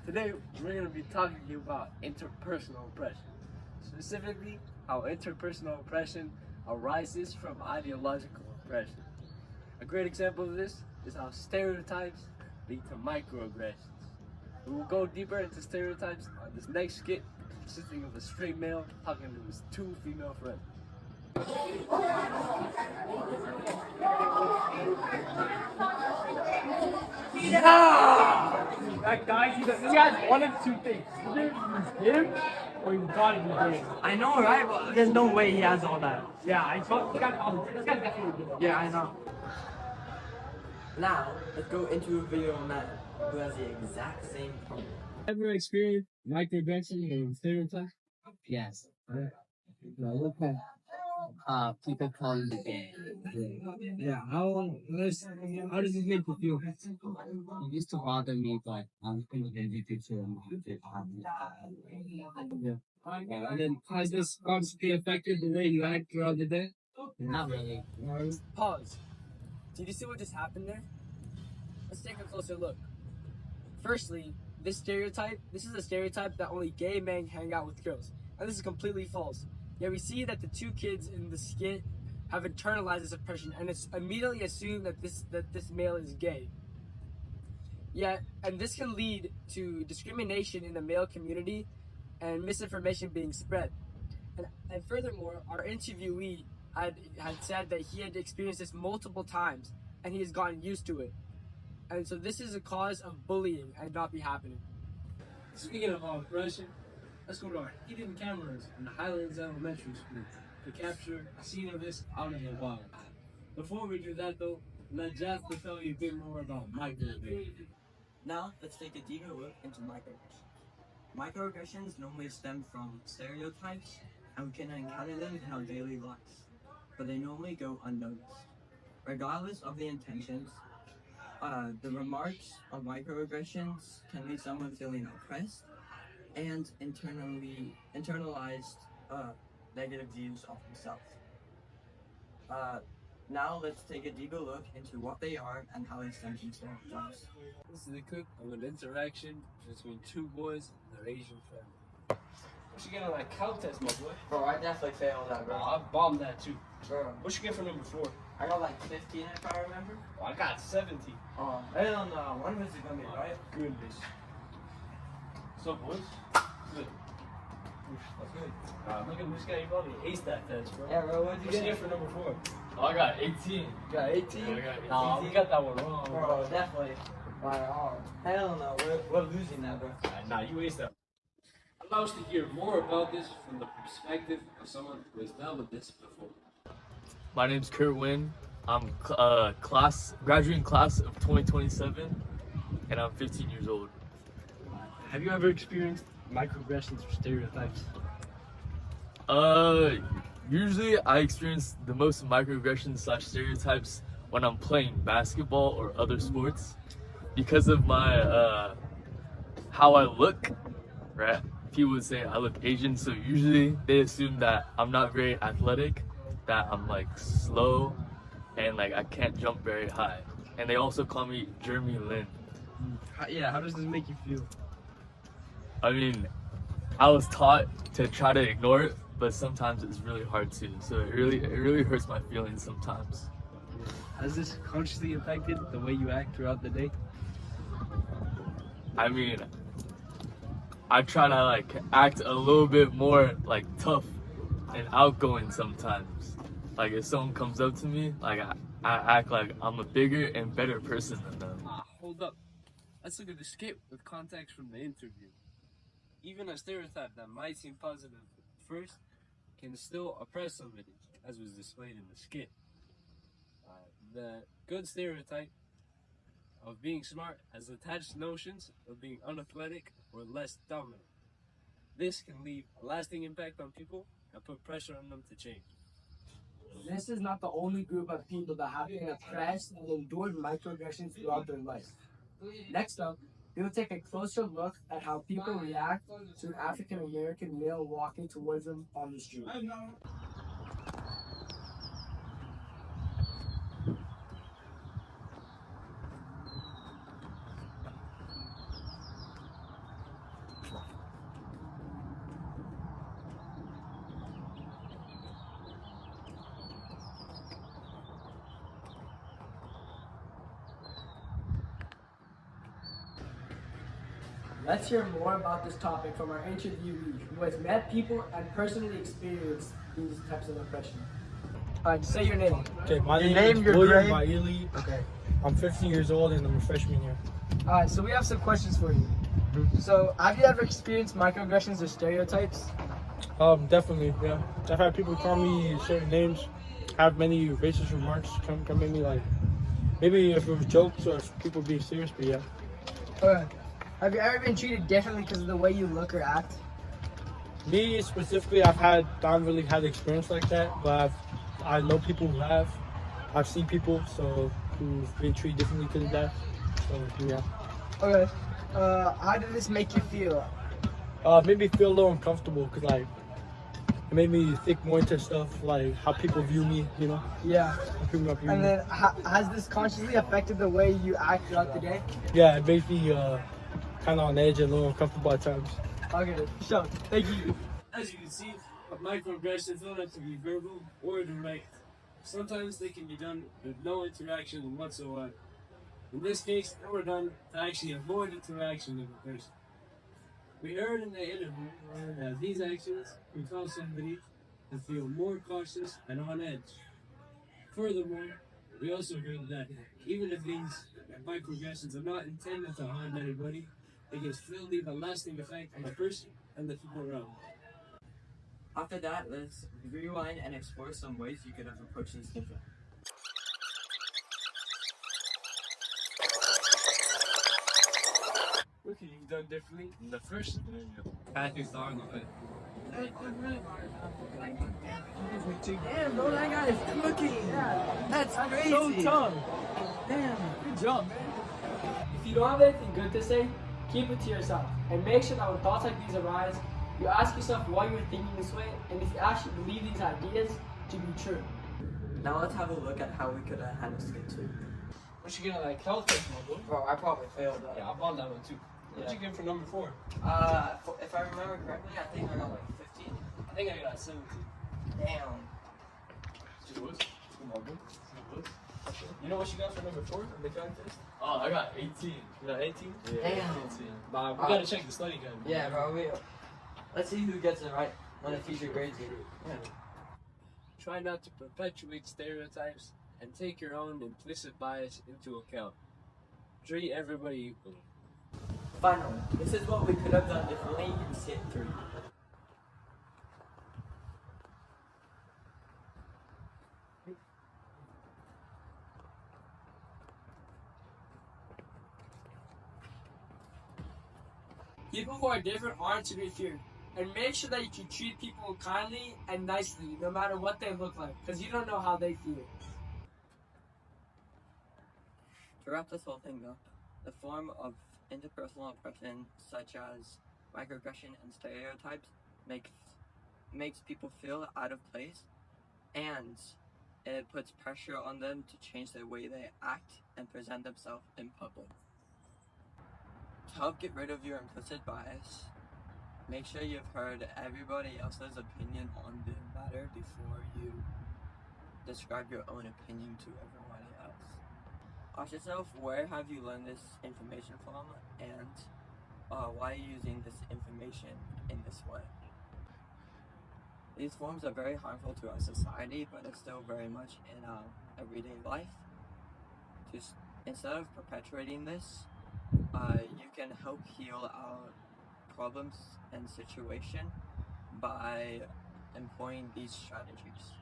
Today, we're going to be talking to you about interpersonal oppression. Specifically, how interpersonal oppression arises from ideological oppression. A great example of this is how stereotypes lead to microaggressions. We will go deeper into stereotypes on this next skit, consisting of a straight male talking to his two female friends. That guy, he has one of two things. Either he's him or he thought he was him. I know, right? Well, there's no way he has all that. Yeah, I thought this guy definitely did. Yeah, I know. Now, let's go into a video on that who has the exact same problem. Ever experienced microaggression and stereotypes? Yes. Look at people calling me gay. Yeah. How does this make you feel? It used to bother me, but I'm pretty addicted to it. Yeah. And then has this constantly affected the way you act throughout the day? Not really. Pause. Did you see what just happened there? Let's take a closer look. Firstly, this is a stereotype that only gay men hang out with girls. And this is completely false. Yet we see that the two kids in the skit have internalized this oppression and it's immediately assumed that this male is gay. And this can lead to discrimination in the male community and misinformation being spread. And furthermore, our interviewee had said that he had experienced this multiple times and he has gotten used to it. And so this is a cause of bullying and not be happening. Speaking of oppression, let's go to our hidden cameras in the Highlands Elementary School to capture a scene of this out in the wild. Before we do that though, let Jasper tell you a bit more about microaggression. Now, let's take a deeper look into microaggressions. Microaggressions normally stem from stereotypes and we can encounter them in our daily lives, but they normally go unnoticed. Regardless of the intentions, the remarks of microaggressions can leave someone feeling oppressed and internalized negative views of themselves. Now let's take a deeper look into what they are and how they stem from stereotypes. This is a clip of an interaction between two boys and their Asian family. What you get on that cow test, my boy? Bro, I definitely failed that, bro. I bombed that too. Bro, What you get for number 4? I got like 15 if I remember. I got 70. Oh, hell no. One of us is gonna be right. Goodness. So boys, good. That's good. Look at this guy, you probably aced that test, bro. Yeah, bro, what'd you What you get? get for number 4? Oh, I got 18. You got 18? Yeah, I got 18. Nah, we got that one wrong, Bro, definitely. Like, oh, hell no. We're losing that, bro. Nah, you aced that. Allow us to hear more about this from the perspective of someone who has dealt with this before. My name's Kurt Wynn. I'm graduating class of 2027, and I'm 15 years old. Have you ever experienced microaggressions or stereotypes? Usually I experience the most microaggressions / stereotypes when I'm playing basketball or other sports because of my how I look, right? People would say I look Asian, so usually they assume that I'm not very athletic, that I'm like slow, and like I can't jump very high. And they also call me Jeremy Lin. How does this make you feel? I mean, I was taught to try to ignore it, but sometimes it's really hard to. So it really hurts my feelings sometimes. Has this consciously affected the way you act throughout the day? I mean, I try to like act a little bit more like tough and outgoing sometimes. Like if someone comes up to me, like I act like I'm a bigger and better person than them. Hold up. Let's look at the skit with context from the interview. Even a stereotype that might seem positive at first can still oppress somebody, as was displayed in the skit. The good stereotype of being smart has attached notions of being unathletic or less dominant. This can leave a lasting impact on people and put pressure on them to change. This is not the only group of people that have been oppressed and endured microaggressions throughout their life. Next up, we will take a closer look at how people react to an African American male walking towards them on the street. Let's hear more about this topic from our interviewee who has met people and personally experienced these types of oppression. Alright, say your name. Okay, my Your name name, is your William grade. Bailey. Okay. I'm 15 years old and I'm a freshman here. Alright, so we have some questions for you. So, have you ever experienced microaggressions or stereotypes? Definitely, yeah. I've had people call me certain names, have many racist remarks come at me, like, maybe if it was jokes or if people being serious, but yeah. Okay. Have you ever been treated differently because of the way you look or act? Me specifically, don't really had experience like that, but I know people who have. I've seen people who've been treated differently because of that. So yeah. Okay. How did this make you feel? It made me feel a little uncomfortable because like it made me think more into stuff like how people view me, you know. Yeah. How people view And me. then, has this consciously affected the way you act throughout the day? Yeah, it makes me kind of on edge and a little uncomfortable at times. Okay, sure. Thank you. As you can see, microaggressions don't have to be verbal or direct. Sometimes they can be done with no interaction whatsoever. In this case, they were done to actually avoid interaction with the person. We heard in the interview that these actions can cause somebody to feel more cautious and on edge. Furthermore, we also heard that even if these microaggressions are not intended to harm anybody, they can still leave a lasting effect on the person and the people around. After that, let's rewind and explore some ways you could have approached this differently. What could you have done differently in the first scenario? Damn, bro, that guy is cooking. Yeah, that's crazy. So tough. Damn, good job, man. If you don't have anything good to say, keep it to yourself. And make sure that when thoughts like these arise, you ask yourself why you're thinking this way and if you actually believe these ideas to be true. Now let's have a look at how we could have handled skit 2. What you gonna like health test, my boy? Bro, I probably failed that. Yeah, I'm on that one too. What'd you get for number 4? If I remember correctly, I think I got like 15. I think I got 17. Damn. You know what you got for number 4 on the drug test? Oh, I got 18. You got 18? Yeah, Damn. 18. But we gotta check the study guide. Yeah, bro. Let's see who gets it right when the teacher grades it. Yeah. Try not to perpetuate stereotypes and take your own implicit bias into account. Treat everybody equally. Finally, this is what we could have done differently in skit 3. People who are different aren't to be feared. And make sure that you can treat people kindly and nicely, no matter what they look like, because you don't know how they feel. To wrap this whole thing up, the form of interpersonal oppression, such as microaggression and stereotypes, makes people feel out of place, and it puts pressure on them to change the way they act and present themselves in public. To help get rid of your implicit bias, make sure you've heard everybody else's opinion on the matter before you describe your own opinion to everybody else. Ask yourself, where have you learned this information from, and why are you using this information in this way? These forms are very harmful to our society, but it's still very much in our everyday life. Instead of perpetuating this, you can help heal our problems and situation by employing these strategies.